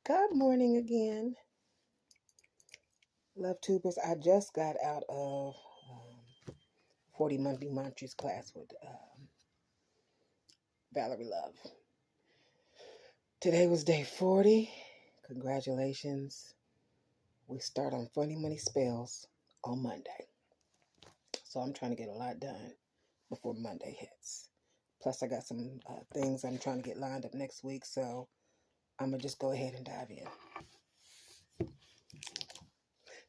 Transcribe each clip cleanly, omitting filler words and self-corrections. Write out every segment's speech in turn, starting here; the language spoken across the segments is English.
Good morning again, Love Tubers. I just got out of 40 Monday Mantras class with Valerie Love. Today was day 40. Congratulations. We start on Funny Money Spells on Monday. So I'm trying to get a lot done before Monday hits. Plus, I got some things I'm trying to get lined up next week. So I'm going to just go ahead and dive in.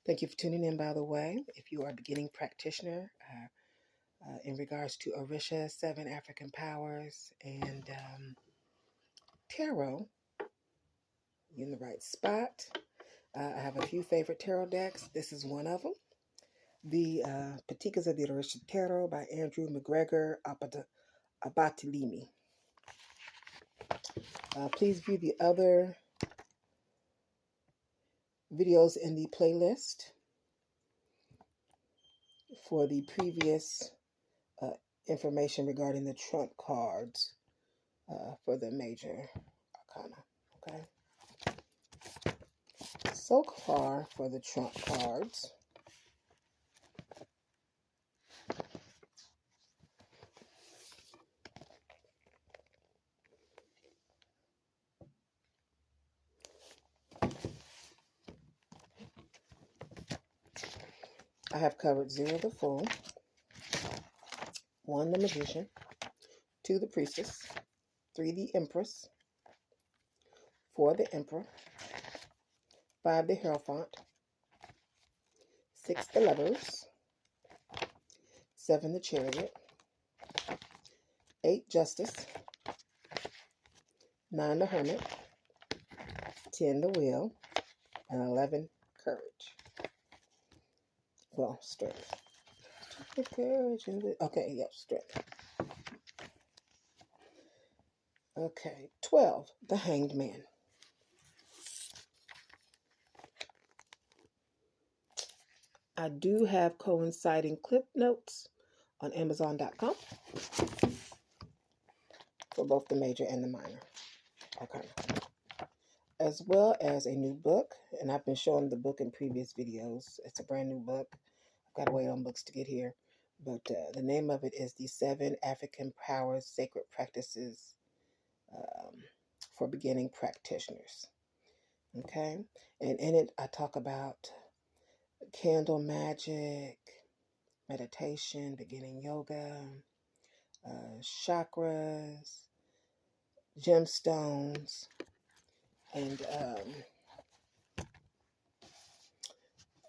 Thank you for tuning in, by the way. If you are a beginning practitioner, in regards to Orisha, 7 African Powers, and Tarot, you're in the right spot. I have a few favorite tarot decks. This is one of them. The Patikas of the Orisha Tarot by Andrew McGregor Abatilimi. Please view the other videos in the playlist for the previous information regarding the trump cards for the major arcana. Okay. So far for the trump cards, I have covered 0 the Fool, 1 the Magician, 2 the Priestess, 3 the Empress, 4 the Emperor, 5 the Hierophant, 6 the Lovers, 7 the Chariot, 8 Justice, 9 the Hermit, 10 the Wheel, and 11 Courage. Well, Strength. Courage and okay, yep, Strength. Okay, 12 the Hanged Man. I do have coinciding clip notes on Amazon.com for both the major and the minor. Okay. As well as a new book, and I've been showing the book in previous videos. It's a brand new book. I've got to wait on books to get here. But the name of it is The 7 African Powers Sacred Practices for Beginning Practitioners. Okay? And in it, I talk about candle magic, meditation, beginning yoga, chakras, gemstones, and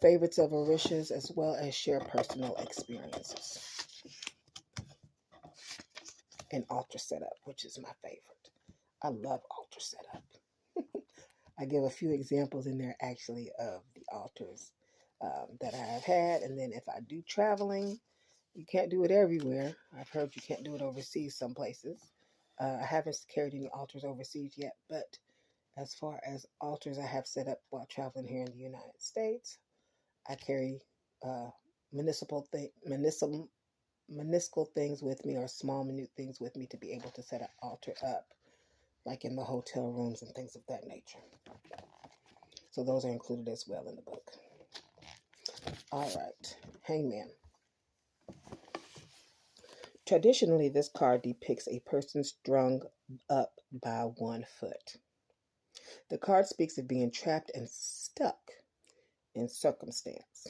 favorites of Orishas, as well as share personal experiences. And altar setup, which is my favorite. I love altar setup. I give a few examples in there actually of the altars that I have had. And then if I do traveling, you can't do it everywhere. I've heard you can't do it overseas some places. I haven't carried any altars overseas yet, but as far as altars I have set up while traveling here in the United States, I carry municipal things with me, or small minute things with me, to be able to set an altar up, like in the hotel rooms and things of that nature. So those are included as well in the book. All right, Hangman. Traditionally, this card depicts a person strung up by one foot. The card speaks of being trapped and stuck in circumstance.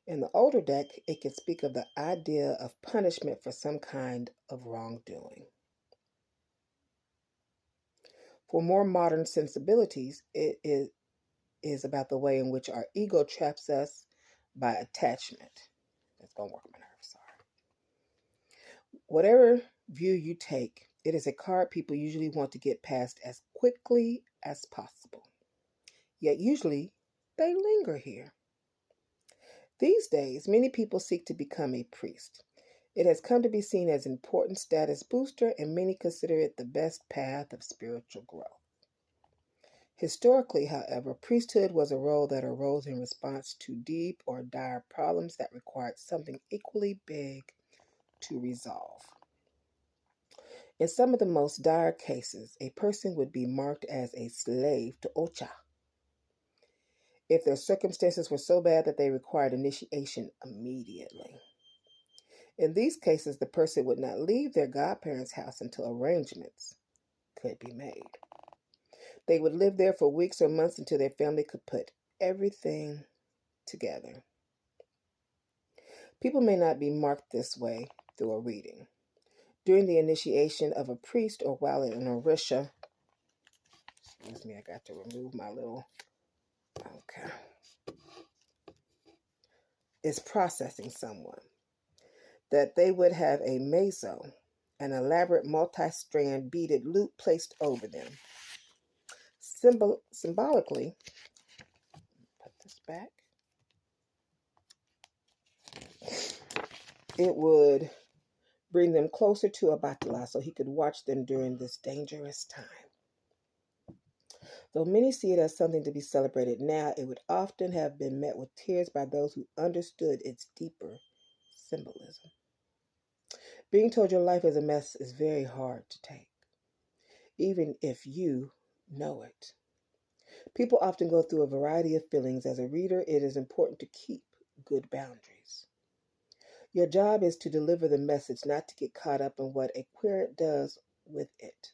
In the older deck, it can speak of the idea of punishment for some kind of wrongdoing. For more modern sensibilities, it is about the way in which our ego traps us by attachment. That's going to work my nerves, sorry. Whatever view you take, it is a card people usually want to get past as quickly as possible. Yet usually, they linger here. These days, many people seek to become a priest. It has come to be seen as an important status booster, and many consider it the best path of spiritual growth. Historically, however, priesthood was a role that arose in response to deep or dire problems that required something equally big to resolve. In some of the most dire cases, a person would be marked as a slave to Ocha if their circumstances were so bad that they required initiation immediately. In these cases, the person would not leave their godparents' house until arrangements could be made. They would live there for weeks or months until their family could put everything together. People may not be marked this way through a reading. During the initiation of a priest or while in an orisha, excuse me, I got to remove my little, okay, is processing someone, that they would have a meso, an elaborate multi-strand beaded loop placed over them. Symbolically, put this back, it would bring them closer to Obatala so he could watch them during this dangerous time. Though many see it as something to be celebrated now, it would often have been met with tears by those who understood its deeper symbolism. Being told your life is a mess is very hard to take, even if you know it. People often go through a variety of feelings. As a reader, it is important to keep good boundaries. Your job is to deliver the message, not to get caught up in what a querent does with it.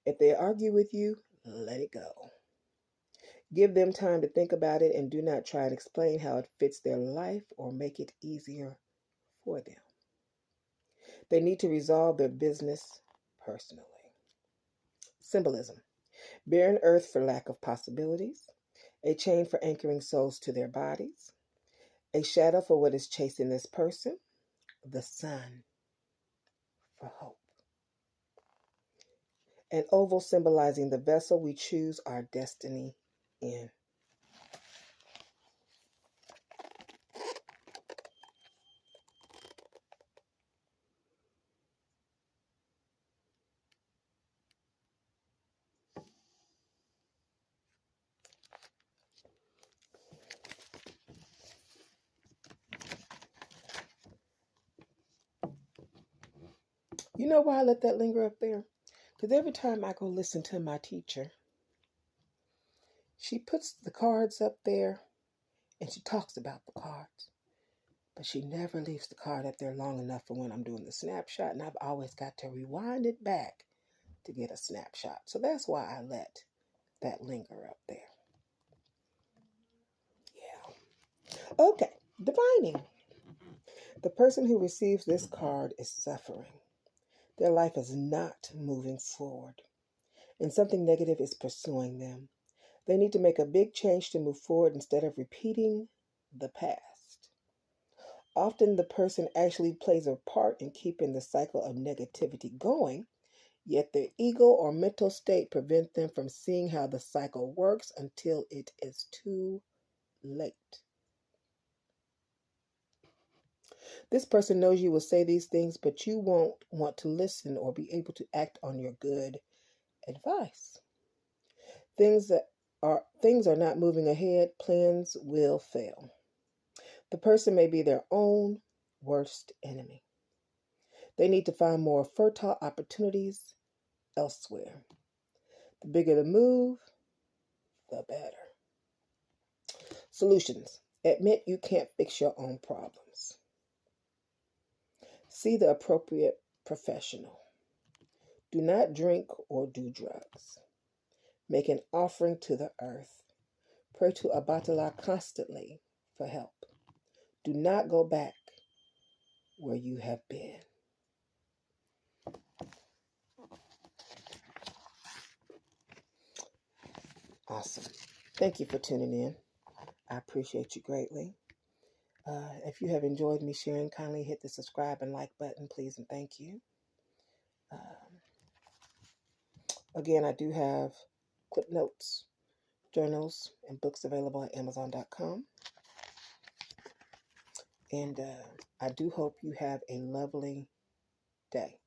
If they argue with you, let it go. Give them time to think about it and do not try and explain how it fits their life or make it easier for them. They need to resolve their business personally. Symbolism. Barren earth for lack of possibilities. A chain for anchoring souls to their bodies. A shadow for what is chasing this person. The sun for hope. An oval symbolizing the vessel we choose our destiny in. You know why I let that linger up there? Because every time I go listen to my teacher, she puts the cards up there and she talks about the cards. But she never leaves the card up there long enough for when I'm doing the snapshot. And I've always got to rewind it back to get a snapshot. So that's why I let that linger up there. Yeah. Okay. Divining. The person who receives this card is suffering. Their life is not moving forward, and something negative is pursuing them. They need to make a big change to move forward instead of repeating the past. Often the person actually plays a part in keeping the cycle of negativity going, yet their ego or mental state prevent them from seeing how the cycle works until it is too late. This person knows you will say these things, but you won't want to listen or be able to act on your good advice. Things are not moving ahead, plans will fail. The person may be their own worst enemy. They need to find more fertile opportunities elsewhere. The bigger the move, the better. Solutions. Admit you can't fix your own problems. See the appropriate professional. Do not drink or do drugs. Make an offering to the earth. Pray to Obatala constantly for help. Do not go back where you have been. Awesome. Thank you for tuning in. I appreciate you greatly. If you have enjoyed me sharing, kindly hit the subscribe and like button, please, and thank you. Again, I do have clip notes, journals, and books available at Amazon.com. And I do hope you have a lovely day.